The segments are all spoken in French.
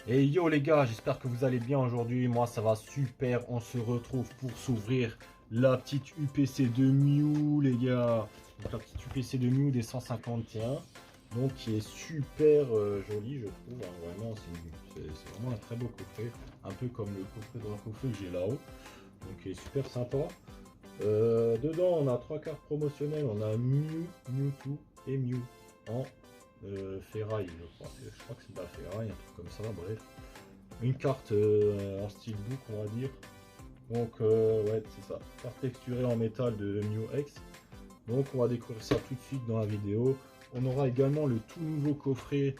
Et yo les gars, j'espère que vous allez bien aujourd'hui. Moi ça va super. On se retrouve pour s'ouvrir la petite UPC de Mew les gars. Donc, la petite UPC de Mew des 151. Donc qui est super jolie je trouve. Hein. Vraiment c'est vraiment un très beau coffret. Un peu comme le coffret de Dracofeu que j'ai là-haut. Donc qui est super sympa. Dedans on a trois cartes promotionnelles. On a Mew, Mewtwo et Mew en ferraille je crois. Je crois que c'est de la ferraille, un truc comme ça, bref. Une carte en steelbook on va dire. Donc ouais c'est ça. Carte texturée en métal de Mew X. Donc on va découvrir ça tout de suite dans la vidéo. On aura également le tout nouveau coffret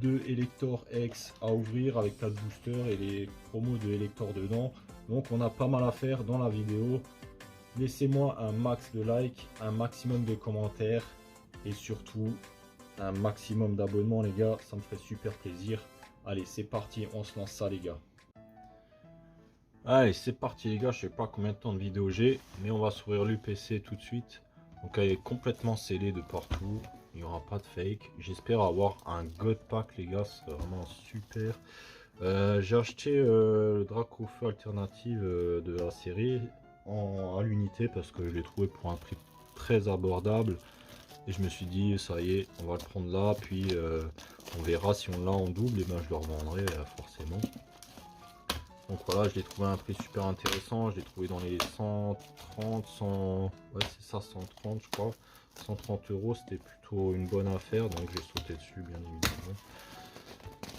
de Elector X à ouvrir avec 4 boosters et les promos de Elector dedans. Donc on a pas mal à faire dans la vidéo. Laissez-moi un max de likes, un maximum de commentaires et surtout un maximum d'abonnements les gars, ça me ferait super plaisir. Allez c'est parti, on se lance ça les gars. Allez c'est parti les gars, je sais pas combien de temps de vidéo j'ai, mais on va s'ouvrir l'UPC tout de suite. Donc elle est complètement scellée de partout, il n'y aura pas de fake. J'espère avoir un God Pack les gars, c'est vraiment super. J'ai acheté le Dracofeu alternative de la série à l'unité parce que je l'ai trouvé pour un prix très abordable. Et je me suis dit, ça y est, on va le prendre là, puis on verra si on l'a en double, et ben je le revendrai forcément. Donc voilà, je l'ai trouvé à un prix super intéressant, je l'ai trouvé dans les 130, 100, ouais c'est ça, 130 je crois. 130 euros, c'était plutôt une bonne affaire, donc j'ai sauté dessus bien évidemment.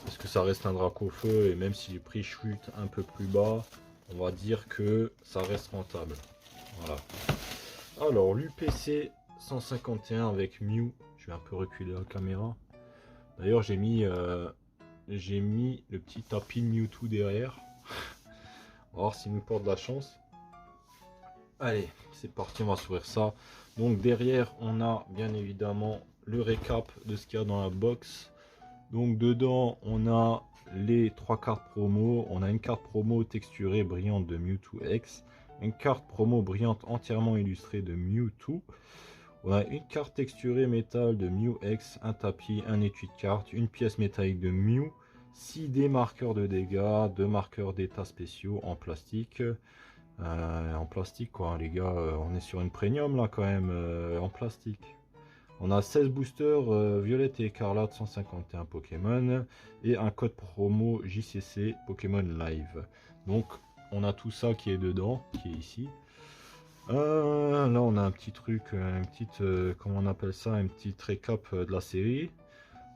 Parce que ça reste un Dracofeu, et même si les prix chutent un peu plus bas, on va dire que ça reste rentable. Voilà. Alors l'UPC 151 avec Mew, je vais un peu reculer la caméra. D'ailleurs j'ai mis le petit tapis de Mewtwo derrière. On va voir s'il nous porte de la chance. Allez, c'est parti, on va s'ouvrir ça. Donc derrière on a bien évidemment le récap de ce qu'il y a dans la box. Donc dedans on a les trois cartes promo. On a une carte promo texturée brillante de Mewtwo X. Une carte promo brillante entièrement illustrée de Mewtwo. On a une carte texturée métal de Mew X, un tapis, un étui de cartes, une pièce métallique de Mew, 6 dés marqueurs de dégâts, 2 marqueurs d'état spéciaux en plastique. En plastique quoi les gars, on est sur une premium là quand même, en plastique. On a 16 boosters violette et écarlate 151 Pokémon et un code promo JCC Pokémon Live. Donc on a tout ça qui est dedans, qui est ici. Là on a un petit truc, une petite, comment on appelle ça, un petit récap de la série.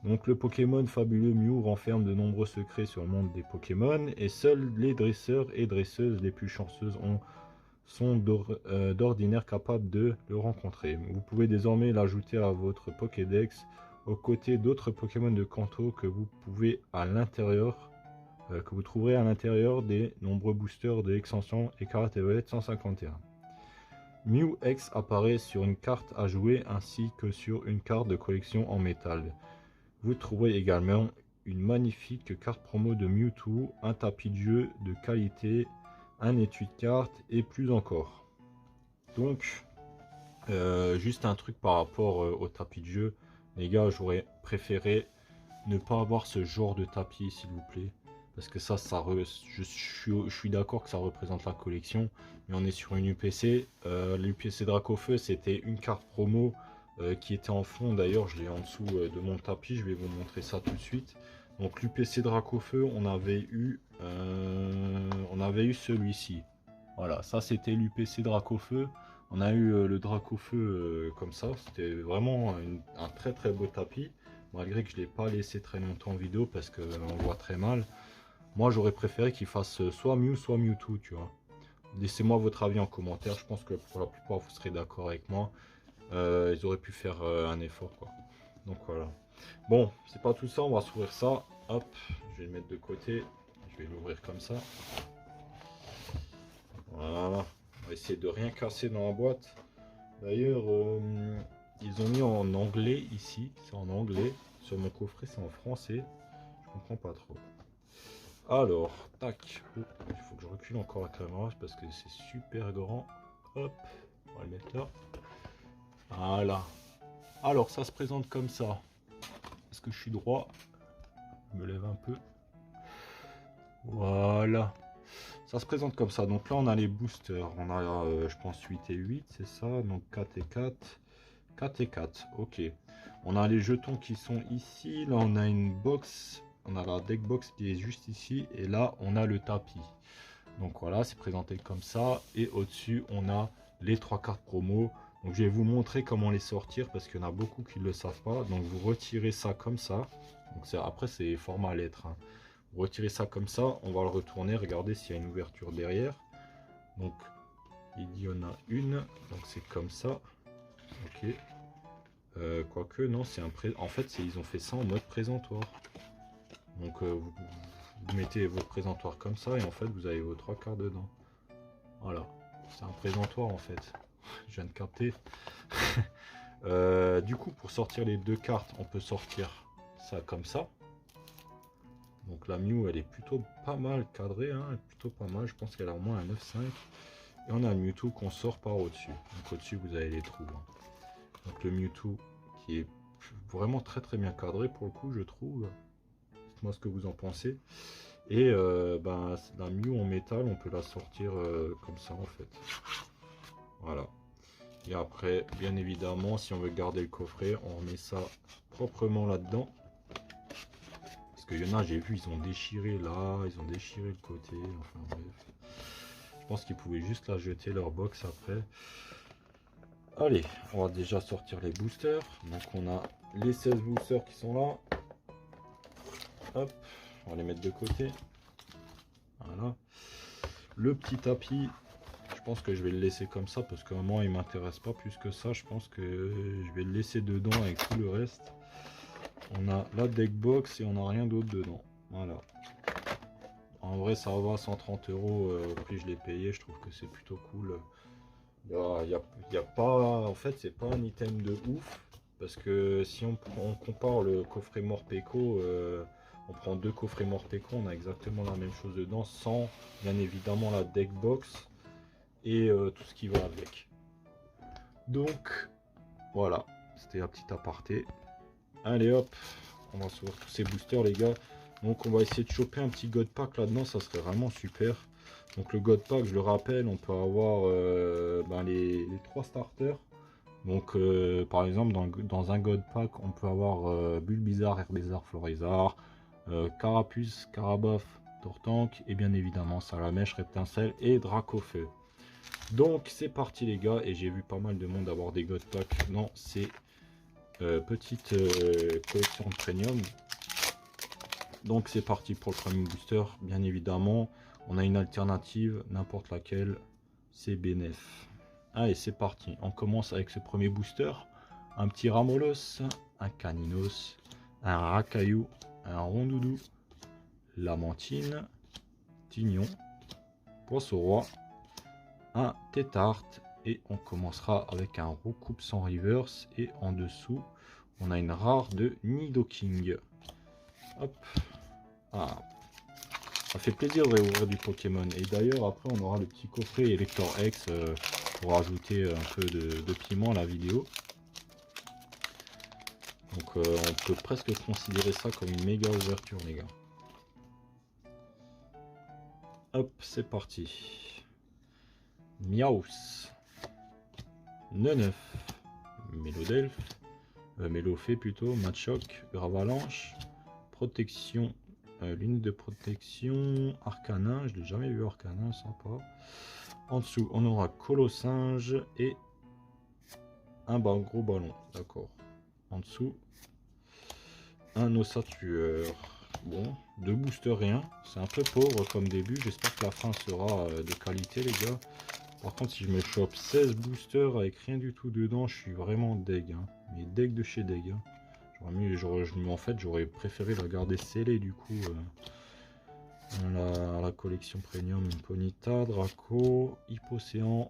Donc le Pokémon fabuleux Mew renferme de nombreux secrets sur le monde des Pokémon et seuls les dresseurs et dresseuses les plus chanceuses sont d'ordinaire capables de le rencontrer. Vous pouvez désormais l'ajouter à votre Pokédex aux côtés d'autres Pokémon de Kanto que vous pouvez à l'intérieur, que vous trouverez à l'intérieur des nombreux boosters de l'extension Écarlate et Violette 151. Mew X apparaît sur une carte à jouer ainsi que sur une carte de collection en métal. Vous trouverez également une magnifique carte promo de Mewtwo, un tapis de jeu de qualité, un étui de cartes et plus encore. Donc, juste un truc par rapport au tapis de jeu. Les gars, j'aurais préféré ne pas avoir ce genre de tapis, s'il vous plaît. Parce que ça je suis d'accord que ça représente la collection. Mais on est sur une UPC. L'UPC Dracofeu, c'était une carte promo qui était en fond. D'ailleurs, je l'ai en dessous de mon tapis. Je vais vous montrer ça tout de suite. Donc l'UPC Dracofeu, on avait eu celui-ci. Voilà, ça c'était l'UPC Dracofeu. On a eu le Dracofeu comme ça. C'était vraiment un très très beau tapis. Malgré que je ne l'ai pas laissé très longtemps en vidéo parce qu'on voit très mal. Moi j'aurais préféré qu'il fasse soit Mew soit Mewtwo, tu vois. Laissez-moi votre avis en commentaire. Je pense que pour la plupart vous serez d'accord avec moi. Ils auraient pu faire un effort quoi. Donc voilà. Bon, c'est pas tout ça, on va s'ouvrir ça. Hop, je vais le mettre de côté. Je vais l'ouvrir comme ça. Voilà. On va essayer de rien casser dans la boîte. D'ailleurs, ils ont mis en anglais ici. C'est en anglais. Sur mon coffret, c'est en français. Je comprends pas trop. Alors, tac. Oh, il faut que je recule encore la caméra parce que c'est super grand. Hop, on va le mettre là. Voilà. Alors, ça se présente comme ça. Est-ce que je suis droit? Je me lève un peu. Voilà. Ça se présente comme ça. Donc là, on a les boosters. On a, je pense, 8 et 8, c'est ça. Donc 4 et 4. 4 et 4. Ok. On a les jetons qui sont ici. Là, on a une box. On a la deck box qui est juste ici. Et là, on a le tapis. Donc voilà, c'est présenté comme ça. Et au-dessus, on a les 3 cartes promo. Donc je vais vous montrer comment les sortir parce qu'il y en a beaucoup qui ne le savent pas. Donc vous retirez ça comme ça. Donc après, c'est format lettre, hein. Vous retirez ça comme ça. On va le retourner. Regardez s'il y a une ouverture derrière. Donc il y en a une. Donc c'est comme ça. Ok. Quoique, non, c'est un en fait, ils ont fait ça en mode présentoir. Donc vous mettez vos présentoirs comme ça et en fait vous avez vos 3 quarts dedans. Voilà, c'est un présentoir en fait. Je viens de capter. Du coup, pour sortir les 2 cartes, on peut sortir ça comme ça. Donc la Mew, elle est plutôt pas mal cadrée, hein, plutôt pas mal. Je pense qu'elle a au moins un 9,5. Et on a le Mewtwo qu'on sort par au-dessus. Donc au-dessus, vous avez les trous, hein. Donc le Mewtwo qui est vraiment très très bien cadré pour le coup, je trouve. Dites-moi ce que vous en pensez. Et ben, la Mew en métal, on peut la sortir comme ça en fait. Voilà. Et après, bien évidemment, si on veut garder le coffret, on remet ça proprement là-dedans. Parce qu'il y en a, j'ai vu, ils ont déchiré là, ils ont déchiré le côté. Enfin bref. Je pense qu'ils pouvaient juste la jeter leur box après. Allez, on va déjà sortir les boosters. Donc on a les 16 boosters qui sont là. Hop, on va les mettre de côté. Voilà. Le petit tapis, je pense que je vais le laisser comme ça parce que moi il m'intéresse pas plus que ça. Je pense que je vais le laisser dedans avec tout le reste. On a la deck box et on n'a rien d'autre dedans. Voilà. En vrai ça va, 130 € au prix je l'ai payé. Je trouve que c'est plutôt cool. Il y a pas, en fait c'est pas un item de ouf. Parce que si on compare le coffret Morpeko, on prend 2 coffrets Morpeko, on a exactement la même chose dedans, sans bien évidemment la deck box et tout ce qui va avec. Donc voilà, c'était un petit aparté. Allez hop, on va s'ouvrir tous ces boosters les gars. Donc on va essayer de choper un petit God Pack là-dedans, ça serait vraiment super. Donc le God Pack, je le rappelle, on peut avoir ben, les 3 starters. Donc par exemple dans un God Pack on peut avoir Bulbizarre, Herbizarre, Florizarre, Carapuce, Carabof, Tortank et bien évidemment Salamèche, Reptincelle et Dracofeu. Donc c'est parti les gars, et j'ai vu pas mal de monde avoir des God Pack dans ces petites collections de premium. Donc c'est parti pour le premier booster, bien évidemment. On a une alternative, n'importe laquelle, c'est Benef. Allez, c'est parti. On commence avec ce premier booster. Un petit Ramolos, un Caninos, un Racaillou, un Rondoudou, Lamantine, Tignon, Poisson-Roi, un Tétart. Et on commencera avec un Roucoupe sans reverse. Et en dessous, on a une rare de Nidoking. Hop. Ah, ça fait plaisir de réouvrir du Pokémon. Et d'ailleurs, après, on aura le petit coffret Elector X pour ajouter un peu de piment à la vidéo. Donc, on peut presque considérer ça comme une méga ouverture, les gars. Hop, c'est parti. Miaus. Neneuf. Mélodelph. Mélofée plutôt. Machoc. Gravalanche. Protection. L'unité de protection. Arcanin. Je l'ai jamais vu Arcanin, sympa. En dessous, on aura Colossinge et un gros ballon. D'accord. En dessous, un Ossatueur. Bon, 2 boosters, rien. C'est un peu pauvre comme début. J'espère que la fin sera de qualité, les gars. Par contre, si je me chope 16 boosters avec rien du tout dedans, je suis vraiment deg. Hein. Mais deg de chez deg. Hein. En fait, j'aurais préféré la garder scellée du coup. La collection premium, une Ponyta, Draco, Hippocéan,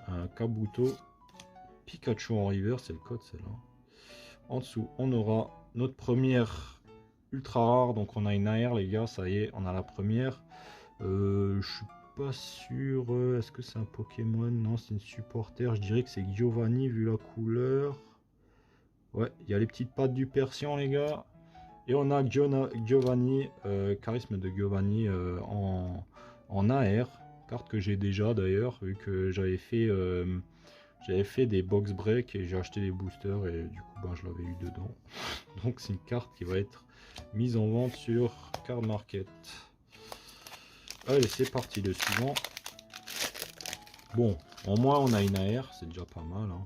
un Kabuto, Pikachu en river, c'est le code celle-là. En dessous, on aura notre première ultra rare, donc on a une AR les gars, ça y est, on a la première. Je suis pas sûr, est-ce que c'est un Pokémon? Non, c'est une supporter, je dirais que c'est Giovanni vu la couleur. Ouais, il y a les petites pattes du Persian les gars. Et on a Giovanni, charisme de Giovanni en AR, carte que j'ai déjà d'ailleurs, vu que j'avais fait des box break et j'ai acheté des boosters et du coup ben, je l'avais eu dedans. Donc c'est une carte qui va être mise en vente sur Card Market. Allez, c'est parti, le suivant. Bon, en moins on a une AR, c'est déjà pas mal. Hein.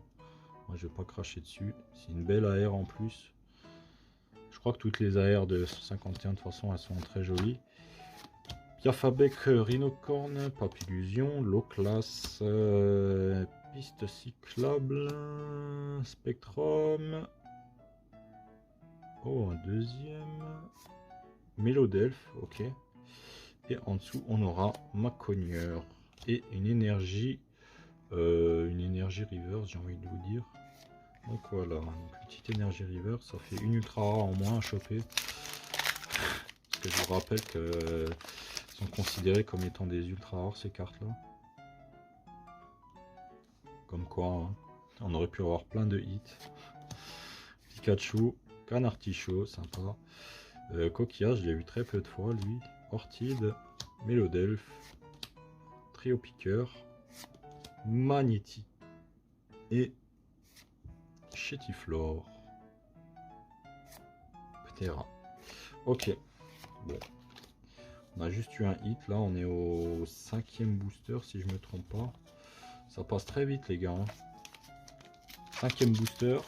Moi je vais pas cracher dessus, c'est une belle AR en plus. Je crois que toutes les AR de 151 de toute façon elles sont très jolies. Piafabec Rhinocorn, Papillusion, Low Class, Piste Cyclable, Spectrum. Oh, un deuxième. Mélodelph, ok. Et en dessous, on aura Maconier et une énergie reverse, j'ai envie de vous dire. Donc voilà, une petite énergie reverse, ça fait une ultra rare en moins à choper. Parce que je vous rappelle que sont considérées comme étant des ultra rares ces cartes là. Comme quoi, hein, on aurait pu avoir plein de hits. Pikachu, Canartichaud, sympa. Coquillage, je l'ai vu très peu de fois lui. Orchide, Mélodelph, Trio Piqueur, Magnéti et Chétiflore. Ptera. Ok. Bon. On a juste eu un hit là, on est au 5e booster si je me trompe pas. Ça passe très vite les gars. Hein. 5e booster.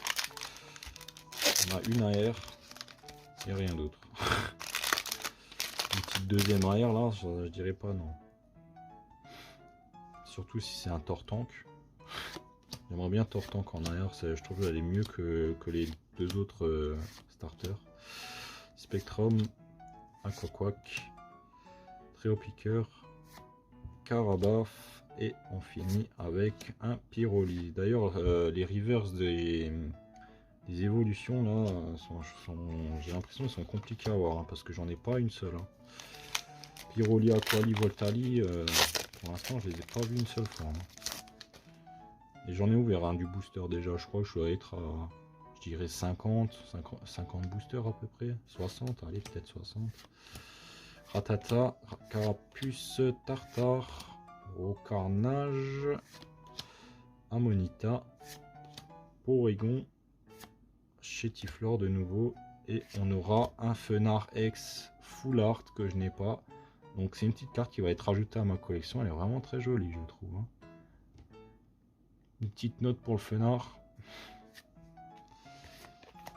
On a une AR et rien d'autre. Une petite deuxième AR là, je dirais pas non. Surtout si c'est un Tortank. J'aimerais bien Tortank en AR, je trouve qu'elle est mieux que les deux autres starters. Spectrum, Aquaquack, Trio Piqueur, Carabaf et on finit avec un Pyroli. D'ailleurs les reverse des évolutions là j'ai l'impression qu'ils sont compliqués à avoir hein, parce que j'en ai pas une seule. Hein. Pyroli, Aquali, Voltali, pour l'instant je les ai pas vus une seule fois. Hein. Et j'en ai ouvert un du booster déjà, je crois que je dois être à, je dirais 50 boosters à peu près, 60, allez peut-être 60. Ratata, Carapuce, Tartare, Rocarnage, Amonita, Porygon, Chétiflore de nouveau, et on aura un Fenard X Full Art que je n'ai pas. Donc c'est une petite carte qui va être ajoutée à ma collection, elle est vraiment très jolie je trouve. Hein. Une petite note pour le Fenard.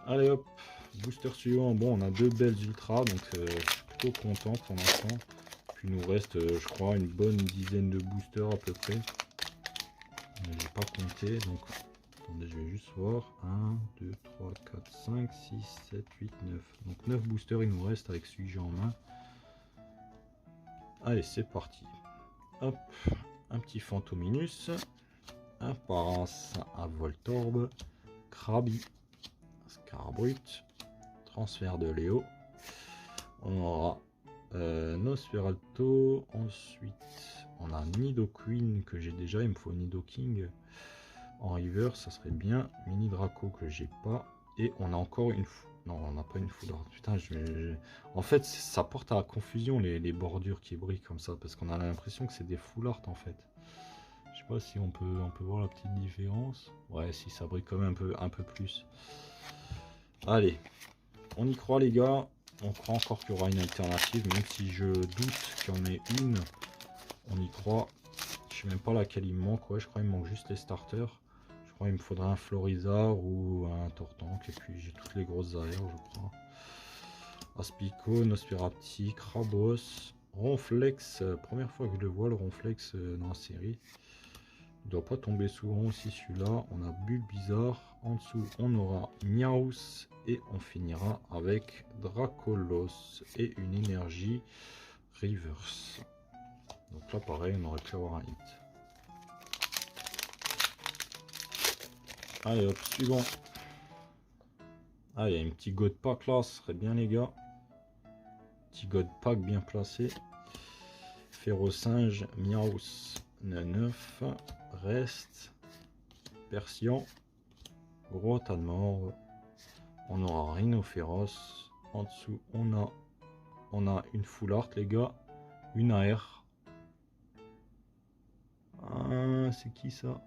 Allez hop, booster suivant, bon on a deux belles ultras, donc je suis plutôt content pour l'instant. Puis il nous reste je crois une bonne dizaine de boosters à peu près. Mais j'ai pas compté, donc attendez je vais juste voir. 1, 2, 3, 4, 5, 6, 7, 8, 9. Donc 9 boosters il nous reste avec celui que j'ai en main. Allez c'est parti. Hop, un petit Fantominus, un Paras à Voltorb, Krabi, Scarbrut, transfert de Léo. On aura Nosferalto. Ensuite, on a Nidoqueen que j'ai déjà. Il me faut Nidoking en river, ça serait bien. Mini Draco que j'ai pas. Et on a encore une. Non, on n'a pas une foudre. Putain, en fait, ça porte à la confusion les bordures qui brillent comme ça. Parce qu'on a l'impression que c'est des full art en fait. Je sais pas si on peut voir la petite différence. Ouais, si ça brille quand même un peu plus. Allez, on y croit les gars. On croit encore qu'il y aura une alternative, même si je doute qu'il y en ait une. On y croit. Je sais même pas laquelle il me manque. Ouais, je crois qu'il me manque juste les starters. Je crois qu'il me faudrait un Florizard ou un Tortank. Et puis j'ai toutes les grosses aères, je crois. Aspico, Nosferapti, Krabos, Ronflex. Première fois que je le vois, le Ronflex dans la série. Il doit pas tomber souvent aussi celui-là. On a Bulbizarre. En dessous, on aura Miaus. Et on finira avec Dracolos et une énergie reverse. Donc là, pareil, on aurait pu avoir un hit. Allez, hop, suivant. Ah, il y a un petit God Pack là, ce serait bien les gars. Petit God Pack bien placé. Férocinge, Miaus, 9. Reste. Persian. Gros tas de mort. On aura Rhinophéros. En dessous, on a une full art, les gars. Une AR. Ah, c'est qui ça?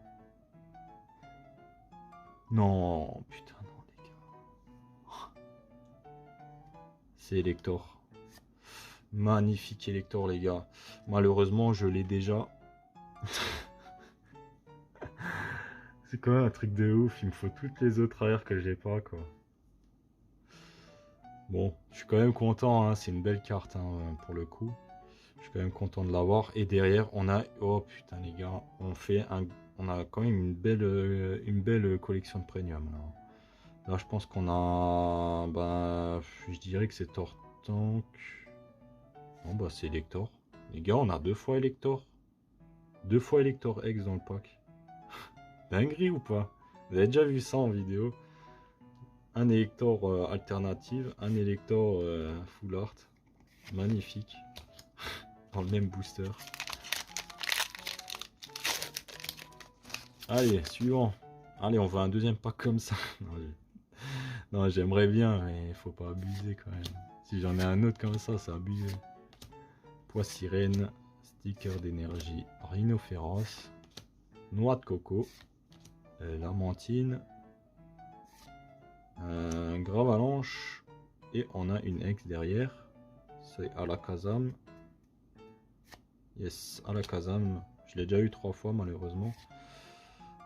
Non, putain, non, les gars. C'est Elector. Magnifique Elector, les gars. Malheureusement, je l'ai déjà. C'est quand même un truc de ouf. Il me faut toutes les autres AR que j'ai pas, quoi. Bon, je suis quand même content, hein. C'est une belle carte, hein, pour le coup. Je suis quand même content de l'avoir. Et derrière, on a... Oh putain, les gars, on a quand même une belle collection de premium, là. Là, je pense qu'on a... Ben, je dirais que c'est Tortank. Bon, bah, c'est Elector. Les gars, on a 2 fois Elector. 2 fois Elector X dans le pack. Dinguerie ou pas? Vous avez déjà vu ça en vidéo? Un Elector alternative, un Elector full art. Magnifique. Dans le même booster. Allez, suivant. Allez, on veut un deuxième pack comme ça. Non, j'aimerais bien, mais il faut pas abuser quand même. Si j'en ai un autre comme ça, c'est abusé. Poids sirène, sticker d'énergie, rhinophéros, noix de coco, lamantine, gravalanche, et on a une ex derrière. C'est Alakazam. Yes, Alakazam. Je l'ai déjà eu 3 fois malheureusement.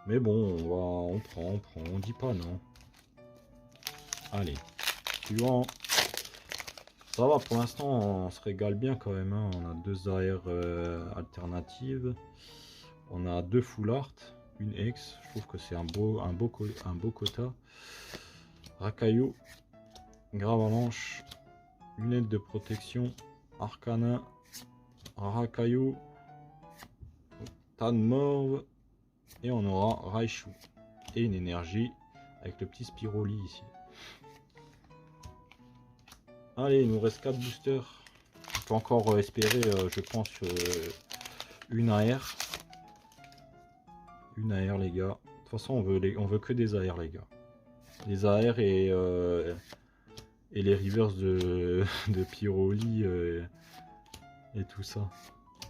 Mais bon, on prend, on dit pas non. Allez, suivant. Ça va, pour l'instant, on se régale bien quand même, hein. On a 2 AR alternatives. On a 2 full art, une ex. Je trouve que c'est un beau quota. Racaillou, Gravalanche, lunettes de protection, Arcana, Racaillou, Tanmorve, et on aura Raichu. Et une énergie avec le petit Spiroli ici. Allez, il nous reste 4 boosters. On peut encore espérer, je pense, une AR. Une AR, les gars. De toute façon, on veut que des AR, les gars. Les AR et les reverse de Pyroli et tout ça.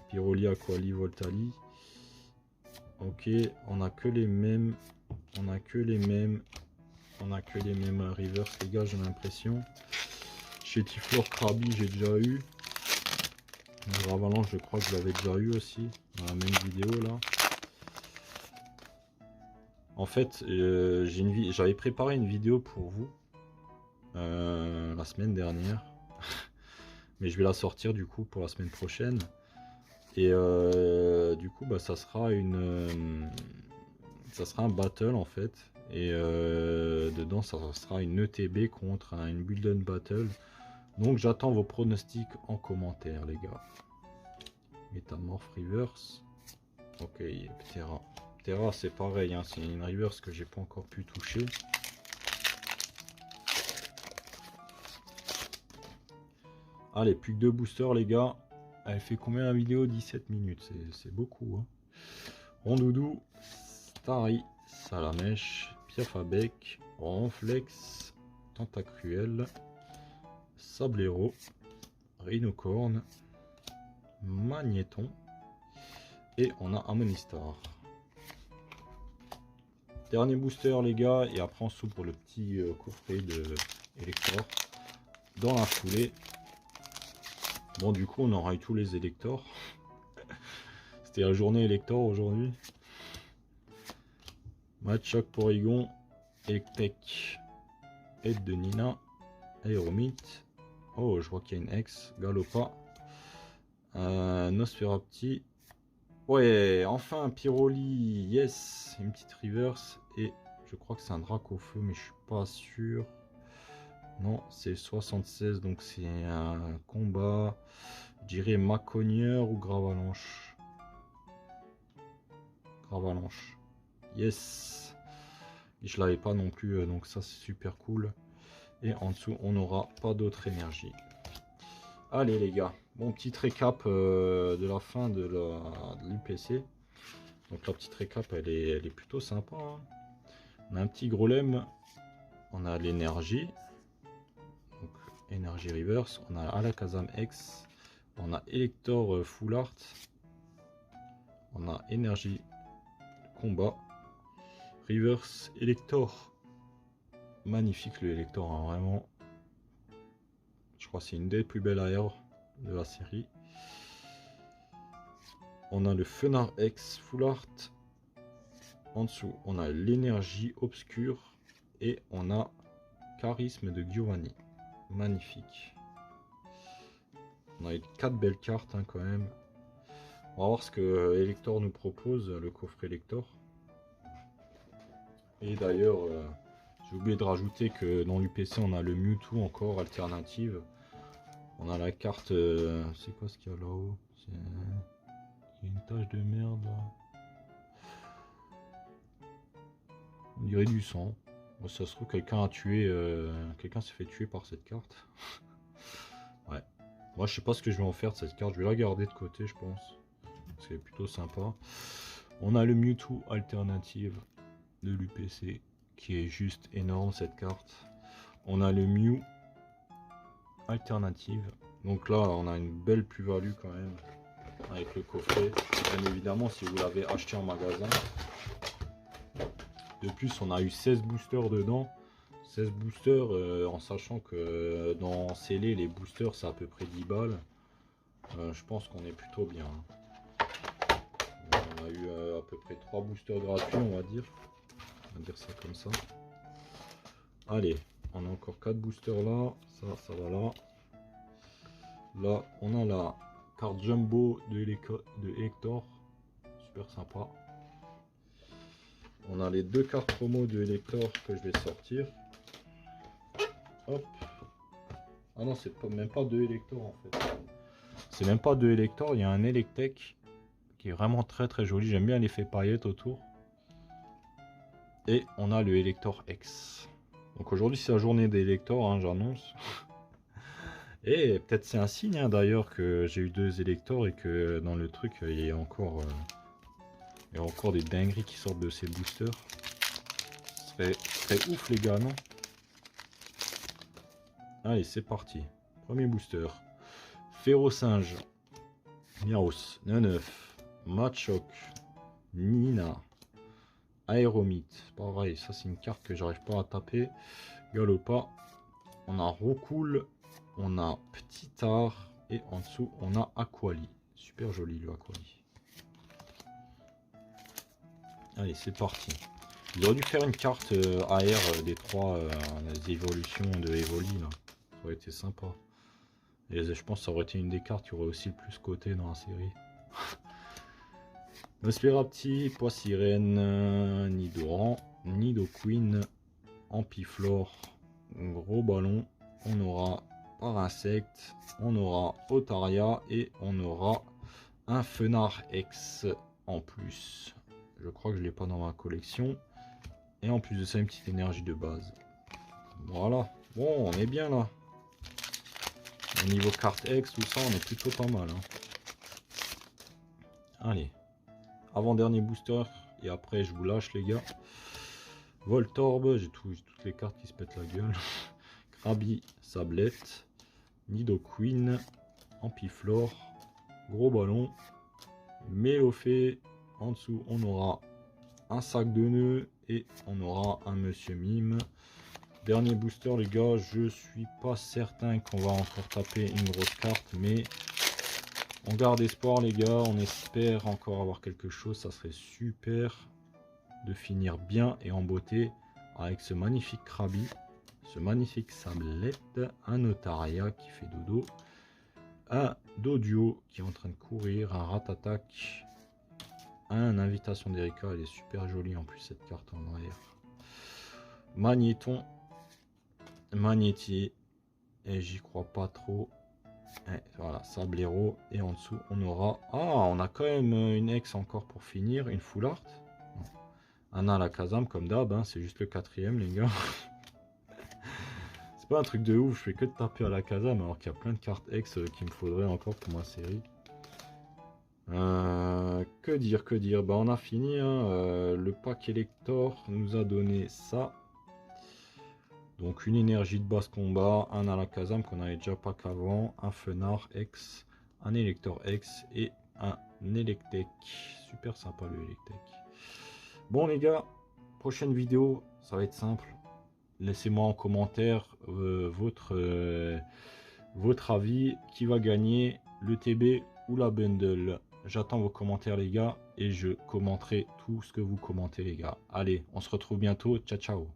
Pyroli, Aquali, Voltali. Ok, on a que les mêmes. On a que les mêmes reverse, les gars, j'ai l'impression. Chez Tiflor Krabi, j'ai déjà eu. Avalanche, je crois que je l'avais déjà eu aussi dans la même vidéo là. En fait, j'avais préparé une vidéo pour vous la semaine dernière, mais je vais la sortir du coup pour la semaine prochaine. Et du coup, bah, ça sera un battle en fait. Et dedans, ça sera une ETB contre une Bulldon Battle. Donc j'attends vos pronostics en commentaire, les gars. Métamorph Reverse. Ok, Ptera. Ptera, c'est pareil, hein, c'est une Reverse que j'ai pas encore pu toucher. Allez, plus que 2 boosters, les gars. Elle fait combien la vidéo? 17 minutes, c'est beaucoup. Hein. Rondoudou, Starry, Salamèche, Piafabec, Ronflex, Tentacruel, Sablero, Rhinocorn, Magnéton, et on a Amonistar. Dernier booster, les gars, et après on s'ouvre pour le petit coffret de Elector dans la foulée. Bon, du coup, on aura eu tous les Electors. C'était la journée Elector aujourd'hui. Machoc, Porygon, Electek, Aide de Nina, Aéromite. Oh, je vois qu'il y a une ex, Galopa, Nosferapti. Ouais, enfin un Pyroli, yes, une petite reverse. Et je crois que c'est un Dracofeu, mais je suis pas sûr. Non, c'est 76, donc c'est un combat. Je dirais Maconieur ou Gravalanche. Gravalanche. Yes. Et je l'avais pas non plus, donc ça c'est super cool. Et en dessous, on n'aura pas d'autre énergie. Allez les gars, bon petit récap de la fin de l'UPC. Donc la petite récap, elle est plutôt sympa. Hein. On a un petit Grolem. On a l'énergie. Donc Energy Reverse, on a Alakazam X, on a Elector Full Art, on a Energy Combat, Reverse Elector. Magnifique le Elector, hein, vraiment. Je crois que c'est une des plus belles AR de la série. On a le Fenard X Full Art. En dessous, on a l'énergie obscure et on a Charisme de Giovanni. Magnifique. On a 4 belles cartes hein, quand même. On va voir ce que Elector nous propose, le coffret Elector. Et d'ailleurs, j'ai oublié de rajouter que dans l'UPC, on a le Mewtwo encore, alternative. On a la carte... c'est quoi ce qu'il y a là-haut? Il y a une tache de merde là. On dirait du sang. Bon, ça se trouve, quelqu'un a tué... quelqu'un s'est fait tuer par cette carte. Ouais. Moi, je sais pas ce que je vais en faire de cette carte. Je vais la garder de côté, je pense. C'est plutôt sympa. On a le Mewtwo alternative de l'UPC qui est juste énorme cette carte. On a le Mew alternative. Donc là, on a une belle plus-value quand même avec le coffret. Bien évidemment, si vous l'avez acheté en magasin. De plus, on a eu 16 boosters dedans. 16 boosters en sachant que dans scellé, les boosters, c'est à peu près 10 balles. Je pense qu'on est plutôt bien. On a eu à peu près 3 boosters gratuits, on va dire. On va dire ça comme ça. Allez, on a encore 4 boosters là. Ça va là. Là, on a la carte Jumbo de Elector. Super sympa. On a les 2 cartes promo de Elector que je vais sortir. Hop. Ah non, c'est même pas 2 Elector en fait. C'est même pas 2 Elector. Il y a un Electek qui est vraiment très très joli. J'aime bien l'effet paillette autour. Et on a le Elector X. Donc aujourd'hui, c'est la journée des Electors, hein, j'annonce. Et peut-être c'est un signe hein, d'ailleurs que j'ai eu 2 Electors et que dans le truc, il y a encore des dingueries qui sortent de ces boosters. Ce serait ouf les gars, non? Allez, c'est parti. Premier booster. Férocinge, Miaos, Neneuf, Machoc, Nina, Aéromite. Pareil, ça c'est une carte que j'arrive pas à taper. Galopa. On a Roucoule, on a Petit Art et en dessous on a Aquali. Super joli le Aquali. Allez, c'est parti. Ils auraient dû faire une carte AR des 3 évolutions de Evoli là. Ça aurait été sympa. Et je pense que ça aurait été une des cartes qui aurait aussi le plus coté dans la série. Nospirapti, Poissirène, Nidoran, Nidoqueen, Ampiflore, Gros Ballon. On aura Parasect, on aura Otaria et on aura un Fenard X en plus. Je crois que je l'ai pas dans ma collection. Et en plus de ça, une petite énergie de base. Voilà. Bon, on est bien là. Au niveau carte X, tout ça, on est plutôt pas mal. Hein. Allez. Avant-dernier booster. Et après, je vous lâche, les gars. Voltorb. J'ai toutes les cartes qui se pètent la gueule. Krabi, Sablette. Nidoqueen. Ampiflore. Gros Ballon. Méophée. En dessous, on aura un sac de nœuds. Et on aura un Monsieur Mime. Dernier booster les gars, je suis pas certain qu'on va encore taper une grosse carte, mais on garde espoir les gars, on espère encore avoir quelque chose, ça serait super de finir bien et en beauté avec ce magnifique Krabi, ce magnifique Sablette, un Otaria qui fait dodo, un Dodio qui est en train de courir, un Ratatak, un Invitation d'Erika, elle est super jolie en plus cette carte en arrière, Magnéton, Magnéti et j'y crois pas trop. Et voilà, Sablero et en dessous on aura on a quand même une ex encore pour finir, une full art. Un Alakazam comme d'hab, hein, c'est juste le 4ème les gars. C'est pas un truc de ouf, je fais que de taper Alakazam alors qu'il y a plein de cartes ex qu'il me faudrait encore pour ma série. Que dire, bah on a fini hein. Le pack Elector nous a donné ça. Donc une énergie de basse combat, un Alakazam qu'on avait déjà pas qu'avant, un Fenard X, un Elector X et un Electek. Super sympa le Electek. Bon les gars, prochaine vidéo, ça va être simple. Laissez-moi en commentaire votre avis, qui va gagner, le TB ou la bundle. J'attends vos commentaires les gars et je commenterai tout ce que vous commentez les gars. Allez, on se retrouve bientôt, ciao ciao.